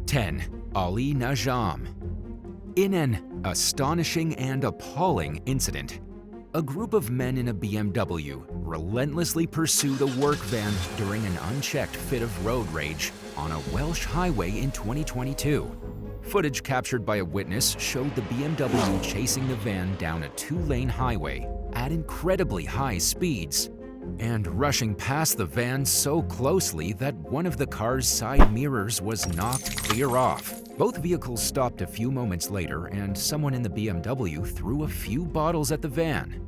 10. Ali Najam. In an astonishing and appalling incident, a group of men in a BMW relentlessly pursued a work van during an unchecked fit of road rage on a Welsh highway in 2022. Footage captured by a witness showed the BMW chasing the van down a two-lane highway at incredibly high speeds and rushing past the van so closely that one of the car's side mirrors was knocked clear off. Both vehicles stopped a few moments later, and someone in the BMW threw a few bottles at the van.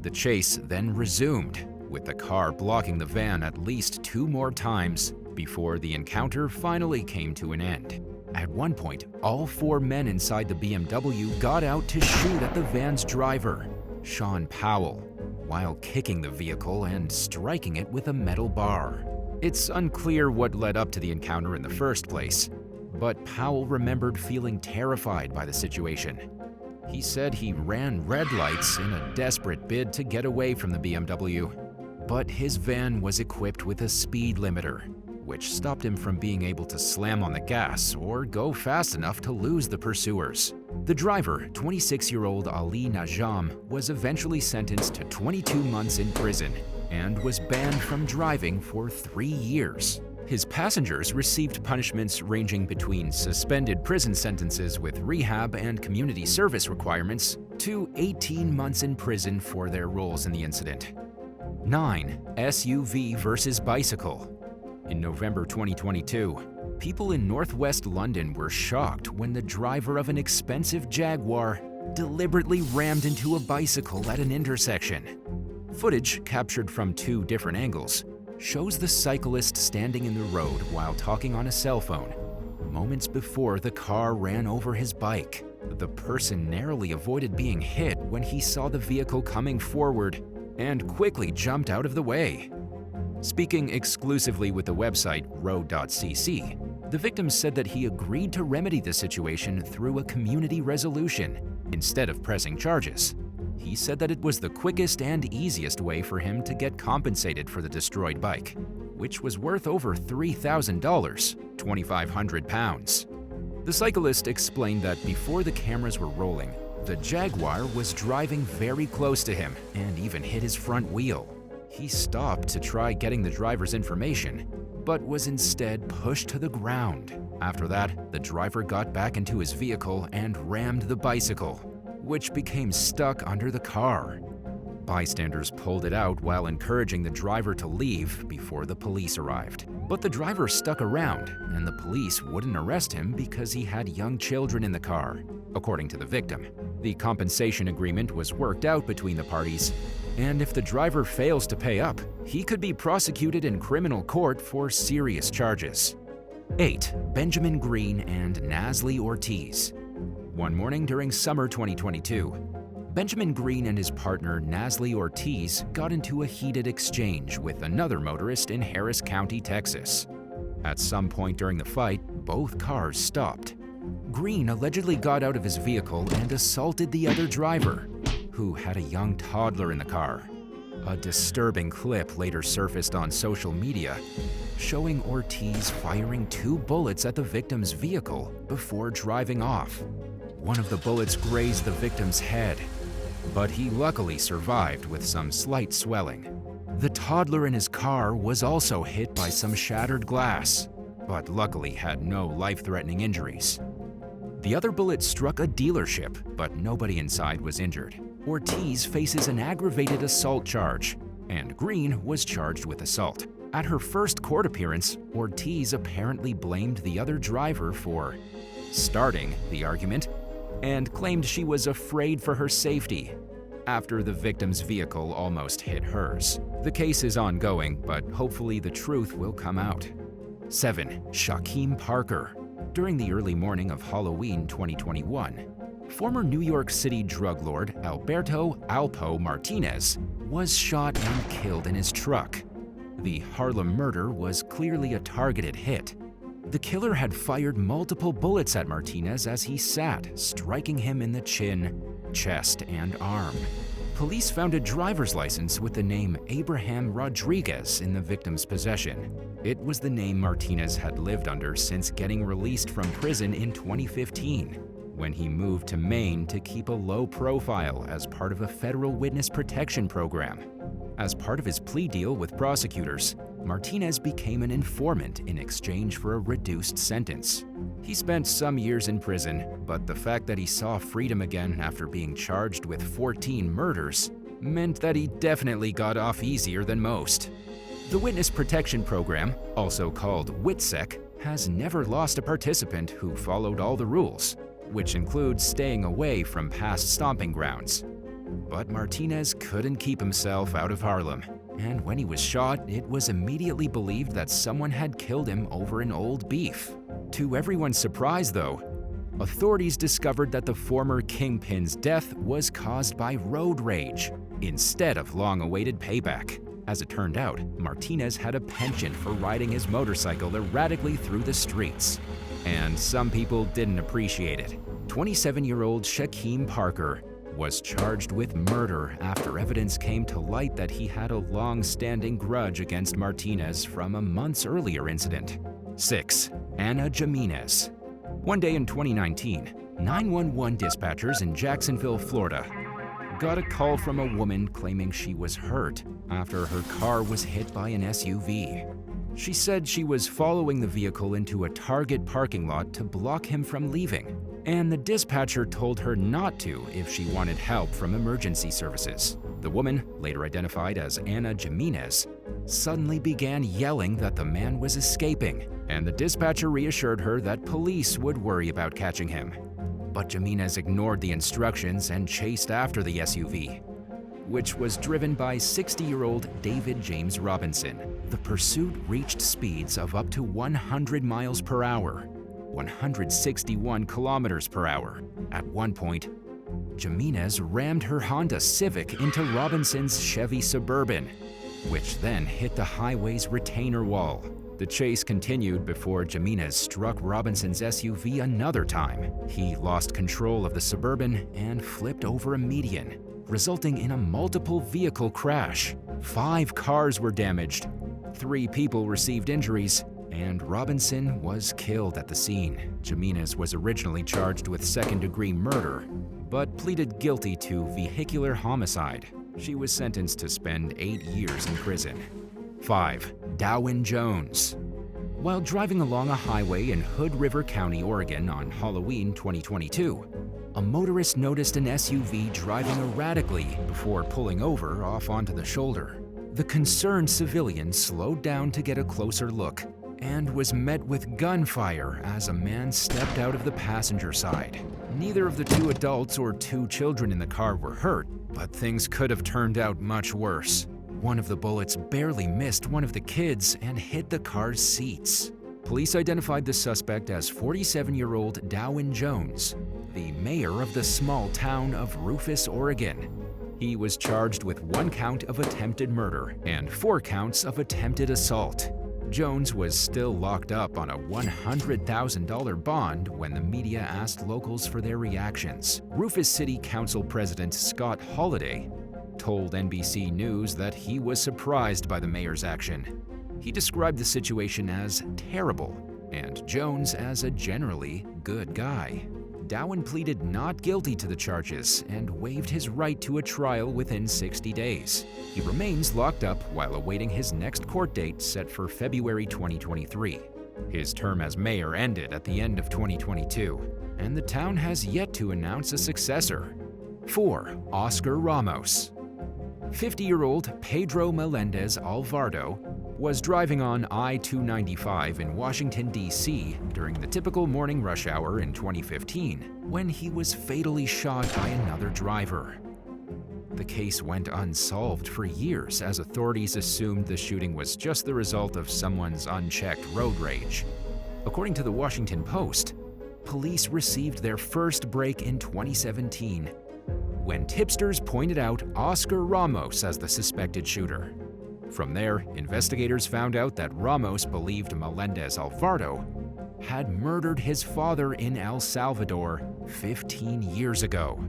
The chase then resumed, with the car blocking the van at least 2 more times before the encounter finally came to an end. At one point, all 4 men inside the BMW got out to shoot at the van's driver, Sean Powell, while kicking the vehicle and striking it with a metal bar. It's unclear what led up to the encounter in the first place, but Powell remembered feeling terrified by the situation. He said he ran red lights in a desperate bid to get away from the BMW, but his van was equipped with a speed limiter, which stopped him from being able to slam on the gas or go fast enough to lose the pursuers. The driver, 26-year-old Ali Najam, was eventually sentenced to 22 months in prison and was banned from driving for 3 years. His passengers received punishments ranging between suspended prison sentences with rehab and community service requirements to 18 months in prison for their roles in the incident. 9. SUV versus bicycle. In November 2022, people in northwest London were shocked when the driver of an expensive Jaguar deliberately rammed into a bicycle at an intersection. Footage captured from 2 different angles shows the cyclist standing in the road while talking on a cell phone, moments before the car ran over his bike. The person narrowly avoided being hit when he saw the vehicle coming forward and quickly jumped out of the way. Speaking exclusively with the website road.cc, the victim said that he agreed to remedy the situation through a community resolution instead of pressing charges. He said that it was the quickest and easiest way for him to get compensated for the destroyed bike, which was worth over $3,000, £2,500. The cyclist explained that before the cameras were rolling, the Jaguar was driving very close to him and even hit his front wheel. He stopped to try getting the driver's information, but was instead pushed to the ground. After that, the driver got back into his vehicle and rammed the bicycle, which became stuck under the car. Bystanders pulled it out while encouraging the driver to leave before the police arrived. But the driver stuck around, and the police wouldn't arrest him because he had young children in the car, according to the victim. The compensation agreement was worked out between the parties, and if the driver fails to pay up, he could be prosecuted in criminal court for serious charges. 8. Benjamin Greene and Nasli Ortiz. One morning during summer 2022, Benjamin Greene and his partner Nasli Ortiz got into a heated exchange with another motorist in Harris County, Texas. At some point during the fight, both cars stopped. Greene allegedly got out of his vehicle and assaulted the other driver, who had a young toddler in the car. A disturbing clip later surfaced on social media, showing Ortiz firing 2 bullets at the victim's vehicle before driving off. One of the bullets grazed the victim's head, but he luckily survived with some slight swelling. The toddler in his car was also hit by some shattered glass, but luckily had no life-threatening injuries. The other bullet struck a dealership, but nobody inside was injured. Ortiz faces an aggravated assault charge, and Greene was charged with assault. At her first court appearance, Ortiz apparently blamed the other driver for starting the argument and claimed she was afraid for her safety after the victim's vehicle almost hit hers. The case is ongoing, but hopefully the truth will come out. 7. Shaquem Parker. During the early morning of Halloween 2021, former New York City drug lord Alberto Alpo Martinez was shot and killed in his truck. The Harlem murder was clearly a targeted hit. The killer had fired multiple bullets at Martinez as he sat, striking him in the chin, chest, and arm. Police found a driver's license with the name Abraham Rodriguez in the victim's possession. It was the name Martinez had lived under since getting released from prison in 2015, when he moved to Maine to keep a low profile as part of a federal witness protection program. As part of his plea deal with prosecutors, Martinez became an informant in exchange for a reduced sentence. He spent some years in prison, but the fact that he saw freedom again after being charged with 14 murders meant that he definitely got off easier than most. The Witness Protection Program, also called WITSEC, has never lost a participant who followed all the rules, which includes staying away from past stomping grounds. But Martinez couldn't keep himself out of Harlem, and when he was shot, it was immediately believed that someone had killed him over an old beef. To everyone's surprise, though, authorities discovered that the former kingpin's death was caused by road rage instead of long-awaited payback. As it turned out, Martinez had a penchant for riding his motorcycle erratically through the streets, and some people didn't appreciate it. 27-year-old Shaquem Parker was charged with murder after evidence came to light that he had a long-standing grudge against Martinez from a months earlier incident. 6. Ana Jimenez. One day in 2019, 911 dispatchers in Jacksonville, Florida, got a call from a woman claiming she was hurt after her car was hit by an SUV. She said she was following the vehicle into a Target parking lot to block him from leaving, and the dispatcher told her not to if she wanted help from emergency services. The woman, later identified as Ana Jimenez, suddenly began yelling that the man was escaping, and the dispatcher reassured her that police would worry about catching him. But Jimenez ignored the instructions and chased after the SUV, which was driven by 60-year-old David James Robinson. The pursuit reached speeds of up to 100 miles per hour, 161 kilometers per hour. At one point, Jimenez rammed her Honda Civic into Robinson's Chevy Suburban, which then hit the highway's retainer wall. The chase continued before Jimenez struck Robinson's SUV another time. He lost control of the Suburban and flipped over a median, resulting in a multiple vehicle crash. 5 cars were damaged, 3 people received injuries, and Robinson was killed at the scene. Jimenez was originally charged with second-degree murder, but pleaded guilty to vehicular homicide. She was sentenced to spend 8 years in prison. 5. Dowin Jones. While driving along a highway in Hood River County, Oregon on Halloween 2022, a motorist noticed an SUV driving erratically before pulling over off onto the shoulder. The concerned civilian slowed down to get a closer look and was met with gunfire as a man stepped out of the passenger side. Neither of the 2 adults or 2 children in the car were hurt, but things could have turned out much worse. One of the bullets barely missed one of the kids and hit the car's seats. Police identified the suspect as 47-year-old Dowin Jones, the mayor of the small town of Rufus, Oregon. He was charged with 1 count of attempted murder and 4 counts of attempted assault. Jones was still locked up on a $100,000 bond when the media asked locals for their reactions. Rufus City Council President Scott Holliday told NBC News that he was surprised by the mayor's action. He described the situation as terrible and Jones as a generally good guy. Dowin pleaded not guilty to the charges and waived his right to a trial within 60 days. He remains locked up while awaiting his next court date set for February 2023. His term as mayor ended at the end of 2022, and the town has yet to announce a successor. 4. Oscar Ramos. 50-year-old Pedro Melendez Alvarado was driving on I-295 in Washington, D.C. during the typical morning rush hour in 2015 when he was fatally shot by another driver. The case went unsolved for years as authorities assumed the shooting was just the result of someone's unchecked road rage. According to the Washington Post, police received their first break in 2017 when tipsters pointed out Oscar Ramos as the suspected shooter. From there, investigators found out that Ramos believed Melendez Alvarado had murdered his father in El Salvador 15 years ago.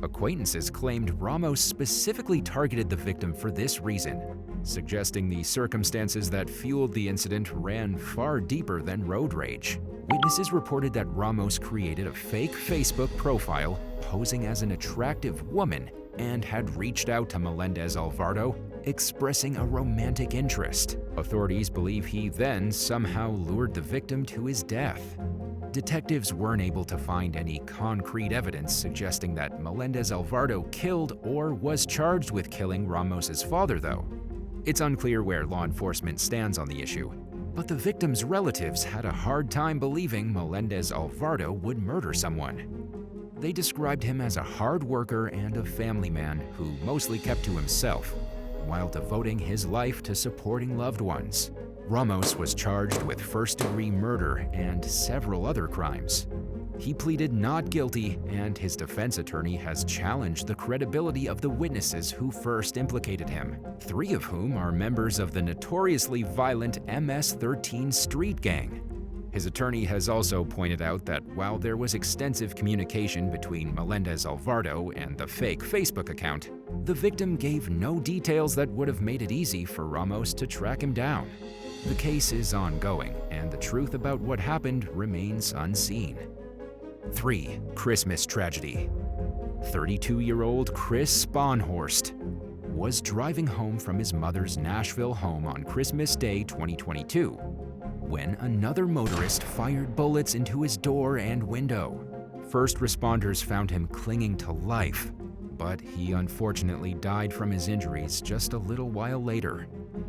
Acquaintances claimed Ramos specifically targeted the victim for this reason, suggesting the circumstances that fueled the incident ran far deeper than road rage. Witnesses reported that Ramos created a fake Facebook profile posing as an attractive woman and had reached out to Melendez Alvarado, expressing a romantic interest. Authorities believe he then somehow lured the victim to his death. Detectives weren't able to find any concrete evidence suggesting that Melendez Alvarado killed or was charged with killing Ramos's father, though. It's unclear where law enforcement stands on the issue, but the victim's relatives had a hard time believing Melendez Alvarado would murder someone. They described him as a hard worker and a family man who mostly kept to himself, while devoting his life to supporting loved ones. Ramos was charged with first-degree murder and several other crimes. He pleaded not guilty, and his defense attorney has challenged the credibility of the witnesses who first implicated him, 3 of whom are members of the notoriously violent MS-13 street gang. His attorney has also pointed out that while there was extensive communication between Melendez Alvarado and the fake Facebook account, the victim gave no details that would have made it easy for Ramos to track him down. The case is ongoing, and the truth about what happened remains unseen. 3. Christmas tragedy. 32-year-old Chris Sponhorst was driving home from his mother's Nashville home on Christmas Day 2022 when another motorist fired bullets into his door and window. First responders found him clinging to life, but he unfortunately died from his injuries just a little while later,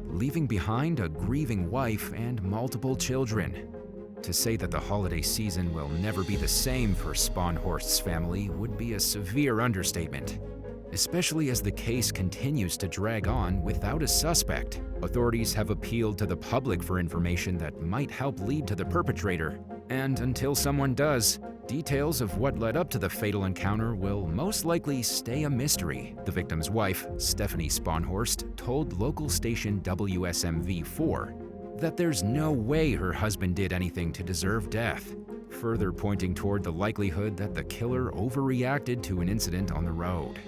leaving behind a grieving wife and multiple children. To say that the holiday season will never be the same for Sponhorst's family would be a severe understatement, especially as the case continues to drag on without a suspect. Authorities have appealed to the public for information that might help lead to the perpetrator, and until someone does, details of what led up to the fatal encounter will most likely stay a mystery. The victim's wife, Stephanie Sponhorst, told local station WSMV4 that there's no way her husband did anything to deserve death, further pointing toward the likelihood that the killer overreacted to an incident on the road.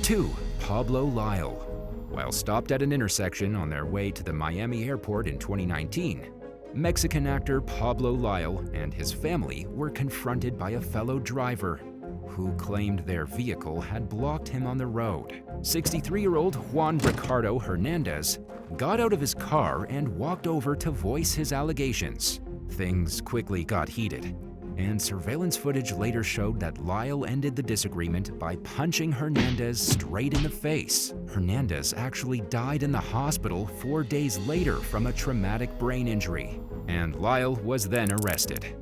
2. Pablo LYLE. While stopped at an intersection on their way to the Miami airport in 2019, Mexican actor Pablo LYLE and his family were confronted by a fellow driver who claimed their vehicle had blocked him on the road. 63-year-old Juan Ricardo Hernandez got out of his car and walked over to voice his allegations. Things quickly got heated, and surveillance footage later showed that LYLE ended the disagreement by punching Hernandez straight in the face. Hernandez actually died in the hospital 4 days later from a traumatic brain injury, and LYLE was then arrested.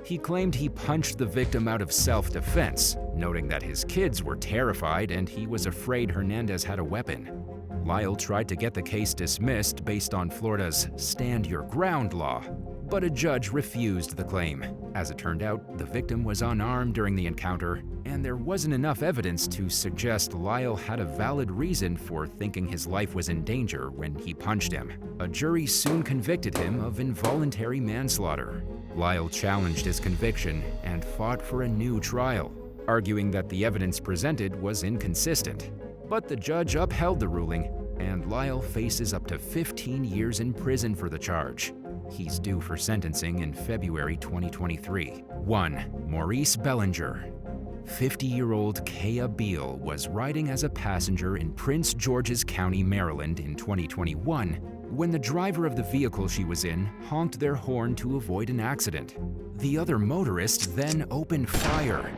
He claimed he punched the victim out of self-defense, noting that his kids were terrified and he was afraid Hernandez had a weapon. LYLE tried to get the case dismissed based on Florida's Stand Your Ground law, but a judge refused the claim. As it turned out, the victim was unarmed during the encounter, and there wasn't enough evidence to suggest LYLE had a valid reason for thinking his life was in danger when he punched him. A jury soon convicted him of involuntary manslaughter. LYLE challenged his conviction and fought for a new trial, arguing that the evidence presented was inconsistent. But the judge upheld the ruling, and LYLE faces up to 15 years in prison for the charge. He's due for sentencing in February 2023. 1. Maurice Bellinger. 50-year-old Kaya Beal was riding as a passenger in Prince George's County, Maryland in 2021 when the driver of the vehicle she was in honked their horn to avoid an accident. The other motorist then opened fire,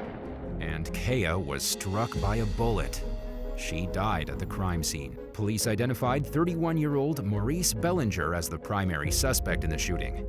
and Kaya was struck by a bullet. She died at the crime scene. Police identified 31-year-old Maurice Bellinger as the primary suspect in the shooting.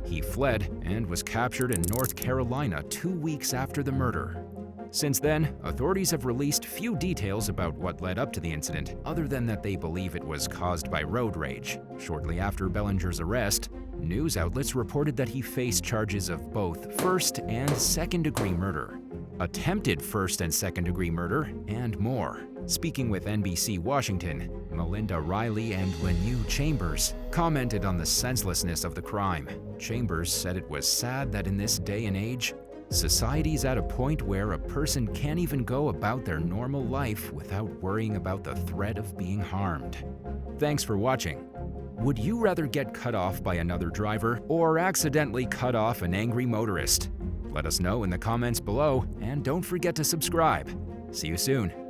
He fled and was captured in North Carolina 2 weeks after the murder. Since then, authorities have released few details about what led up to the incident, other than that they believe it was caused by road rage. Shortly after Bellinger's arrest, news outlets reported that he faced charges of both first and second-degree murder, attempted first and second-degree murder, and more. Speaking with NBC Washington, Melinda Riley and Lanu Chambers commented on the senselessness of the crime. Chambers said it was sad that in this day and age, Society's at a point where a person can't even go about their normal life without worrying about the threat of being harmed. Thanks for watching. Would you rather get cut off by another driver or accidentally cut off an angry motorist? Let us know in the comments below, and don't forget to subscribe. See you soon.